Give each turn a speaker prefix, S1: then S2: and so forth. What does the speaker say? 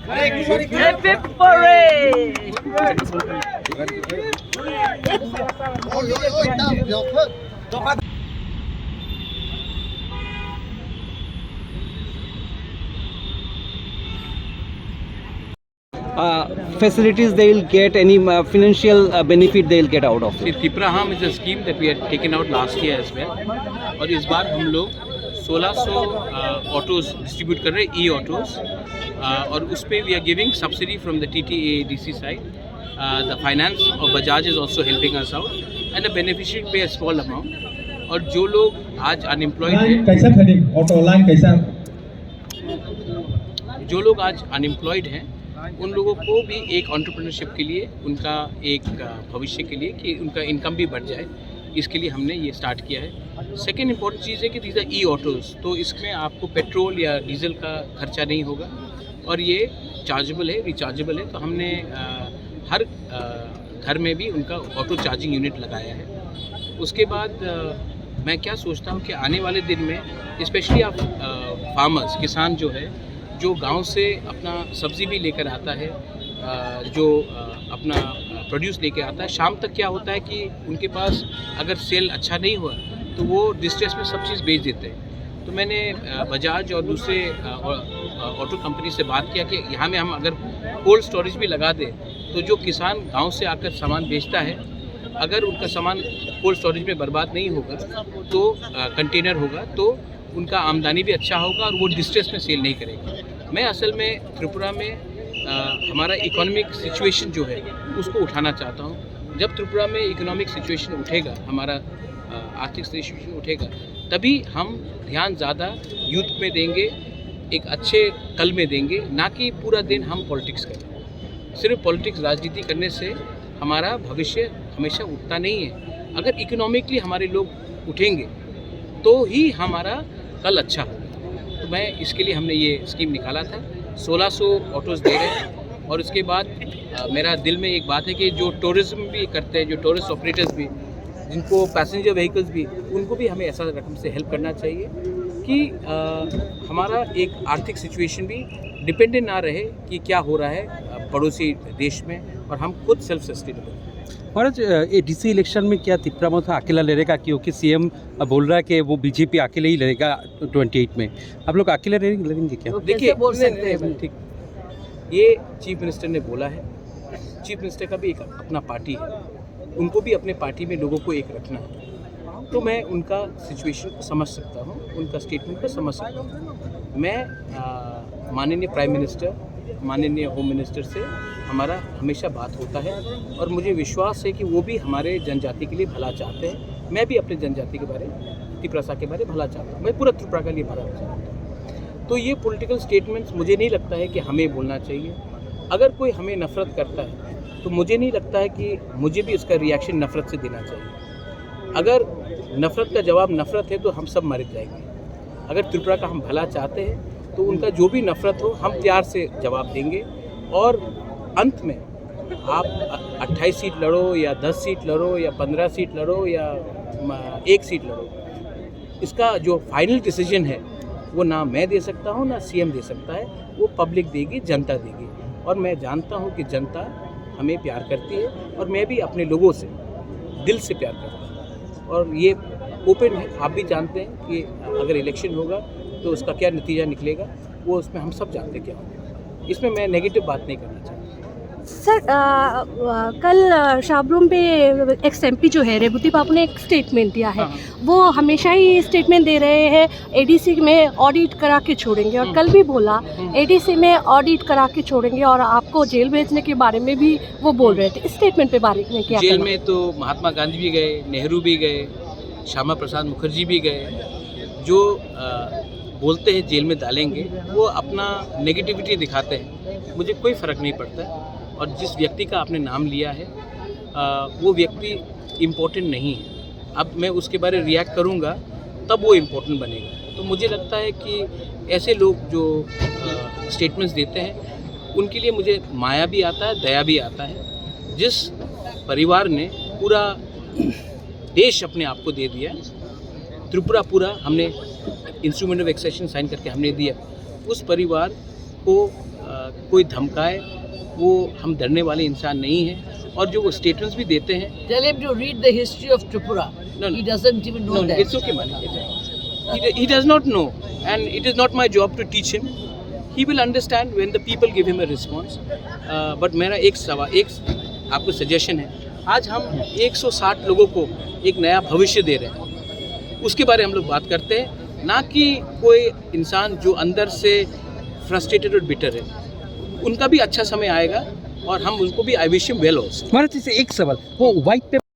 S1: Happy parade!
S2: Facilities they will get, any financial benefit they will get out of
S3: See,
S2: it.
S3: Tipraham is a scheme that we had taken out last year as well. और इस बार हम लोग 1600 autos distribute कर रहे हैं, ई autos, और उस पर we are giving subsidy from the TTADC side. The finance और Bajaj is also helping us out and the beneficiary pay a small amount. और जो लोग आज अनएम्प्लॉयड हैं,
S4: कैसा खड़ी ऑटो लाइन कैसा,
S3: जो लोग आज अनएम्प्लॉयड हैं उन लोगों को भी एक एंटरप्रेन्योरशिप के लिए, उनका एक भविष्य के लिए कि उनका इनकम भी बढ़ जाए, इसके लिए हमने ये स्टार्ट किया है. सेकेंड इंपॉर्टेंट चीज़ है कि दीज आर ई ऑटोज़, तो इसमें आपको पेट्रोल या डीजल का खर्चा नहीं होगा और ये चार्जेबल है, रिचार्जेबल है. तो हमने हर घर में भी उनका ऑटो चार्जिंग यूनिट लगाया है. उसके बाद मैं क्या सोचता हूँ कि आने वाले दिन में स्पेशली आप फार्मर्स, किसान जो है, जो गांव से अपना सब्ज़ी भी लेकर आता है, जो अपना प्रोड्यूस लेकर आता है, शाम तक क्या होता है कि उनके पास अगर सेल अच्छा नहीं हुआ तो वो डिस्ट्रेस में सब चीज़ बेच देते हैं. तो मैंने बजाज और दूसरे ऑटो कंपनी से बात किया कि यहाँ में हम अगर कोल्ड स्टोरेज भी लगा दें तो जो किसान गांव से आकर सामान बेचता है, अगर उनका सामान कोल्ड स्टोरेज में बर्बाद नहीं होगा तो कंटेनर होगा, तो उनका आमदनी भी अच्छा होगा और वो डिस्ट्रेस में सेल नहीं करेगा. मैं असल में त्रिपुरा में हमारा इकोनॉमिक सिचुएशन जो है उसको उठाना चाहता हूँ. जब त्रिपुरा में इकोनॉमिक सिचुएशन उठेगा, हमारा आर्थिक सिचुएशन उठेगा, तभी हम ध्यान ज़्यादा यूथ में देंगे, एक अच्छे कल में देंगे, ना कि पूरा दिन हम पॉलिटिक्स करें. सिर्फ पॉलिटिक्स, राजनीति करने से हमारा भविष्य हमेशा उठता नहीं है. अगर इकोनॉमिकली हमारे लोग उठेंगे तो ही हमारा कल अच्छा होगा. तो मैं इसके लिए हमने ये स्कीम निकाला था. 1600 ऑटोज़ दे रहे हैं. और उसके बाद मेरा दिल में एक बात है कि जो टूरिज़्म भी करते हैं, जो टूरिस्ट ऑपरेटर्स भी, जिनको पैसेंजर व्हीकल्स भी, उनको भी हमें ऐसा रकम से हेल्प करना चाहिए कि हमारा एक आर्थिक सिचुएशन भी डिपेंडेंट ना रहे कि क्या हो रहा है पड़ोसी देश में, और हम खुद सेल्फ सस्टेनेबल.
S2: महाराज, एडीसी इलेक्शन में क्या त्रिपुरा में अकेला लड़ेगा? क्योंकि सीएम बोल रहा है कि वो बीजेपी अकेले ही लड़ेगा 28 में. आप लोग अकेले लड़ेंगे क्या?
S3: तो देखिए, बोल सकते हैं ठीक, ये चीफ मिनिस्टर ने बोला है. चीफ मिनिस्टर का भी एक अपना पार्टी है, उनको भी अपने पार्टी में लोगों को एक रखना है. तो मैं उनका सिचुएशन को समझ सकता हूँ, उनका स्टेटमेंट को समझ सकता हूँ. मैं माननीय प्राइम मिनिस्टर, माननीय होम मिनिस्टर से हमारा हमेशा बात होता है और मुझे विश्वास है कि वो भी हमारे जनजाति के लिए भला चाहते हैं. मैं भी अपने जनजाति के बारे, त्रिपुरा के बारे भला चाहता हूँ. मैं पूरा त्रिपुरा के लिए भला चाहता हूँ. तो ये पॉलिटिकल स्टेटमेंट्स मुझे नहीं लगता है कि हमें बोलना चाहिए. अगर कोई हमें नफ़रत करता है तो मुझे नहीं लगता है कि मुझे भी उसका रिएक्शन नफ़रत से देना चाहिए. अगर नफ़रत का जवाब नफ़रत है तो हम सब मर जाएंगे. अगर त्रिपुरा का हम भला चाहते हैं तो उनका जो भी नफ़रत हो हम प्यार से जवाब देंगे. और अंत में आप 28 सीट लड़ो या 10 सीट लड़ो या 15 सीट लड़ो या 1 सीट लड़ो, इसका जो फाइनल डिसीजन है वो ना मैं दे सकता हूँ, ना सीएम दे सकता है. वो पब्लिक देगी, जनता देगी. और मैं जानता हूँ कि जनता हमें प्यार करती है और मैं भी अपने लोगों से दिल से प्यार करता हूँ. और ये ओपन है, आप भी जानते हैं कि अगर इलेक्शन होगा तो उसका क्या नतीजा निकलेगा, वो उसमें हम सब जानते क्या होगा. इसमें मैं नेगेटिव बात नहीं करना चाहता.
S5: सर, कल शाबरूम पे एक्स एमपी जो है रेवती बाबू ने एक स्टेटमेंट दिया है. वो हमेशा ही स्टेटमेंट दे रहे हैं एडीसी में ऑडिट करा के छोड़ेंगे, और कल भी बोला एडीसी में ऑडिट करा के छोड़ेंगे और आपको जेल भेजने के बारे में भी वो बोल रहे थे. इस स्टेटमेंट पे बारे में क्या?
S3: जेल में तो महात्मा गांधी भी गए, नेहरू भी गए, श्यामा प्रसाद मुखर्जी भी गए. जो बोलते हैं जेल में डालेंगे वो अपना नेगेटिविटी दिखाते हैं. मुझे कोई फ़र्क नहीं पड़ता. और जिस व्यक्ति का आपने नाम लिया है वो व्यक्ति इम्पोर्टेंट नहीं है. अब मैं उसके बारे रिएक्ट करूँगा तब वो इम्पोर्टेंट बनेगा. तो मुझे लगता है कि ऐसे लोग जो स्टेटमेंट्स देते हैं उनके लिए मुझे माया भी आता है, दया भी आता है. जिस परिवार ने पूरा देश अपने आप को दे दिया, त्रिपुरा पूरा हमने इंस्ट्रूमेंट ऑफ एक्सेशन साइन करके हमने दिया, उस परिवार को कोई धमकाए, वो हम डरने वाले इंसान नहीं हैं। और जो वो स्टेटमेंट्स भी देते हैं,
S1: Tell him to read the history of Tripura.
S3: No, no.
S1: He doesn't even know that.
S3: it's okay, man. He does not know, and it is not my job to teach him. He will understand when the people give him a response. But मेरा एक आपको suggestion है, आज हम 160 लोगों को एक नया भविष्य दे रहे हैं, उसके बारे में हम लोग बात करते हैं, ना कि कोई इंसान जो अंदर से फ्रस्ट्रेटेड और बिटर है। उनका भी अच्छा समय आएगा और हम उनको भी I wish him well also.
S2: महाराज, जैसे एक सवाल, वो व्हाइट पेपर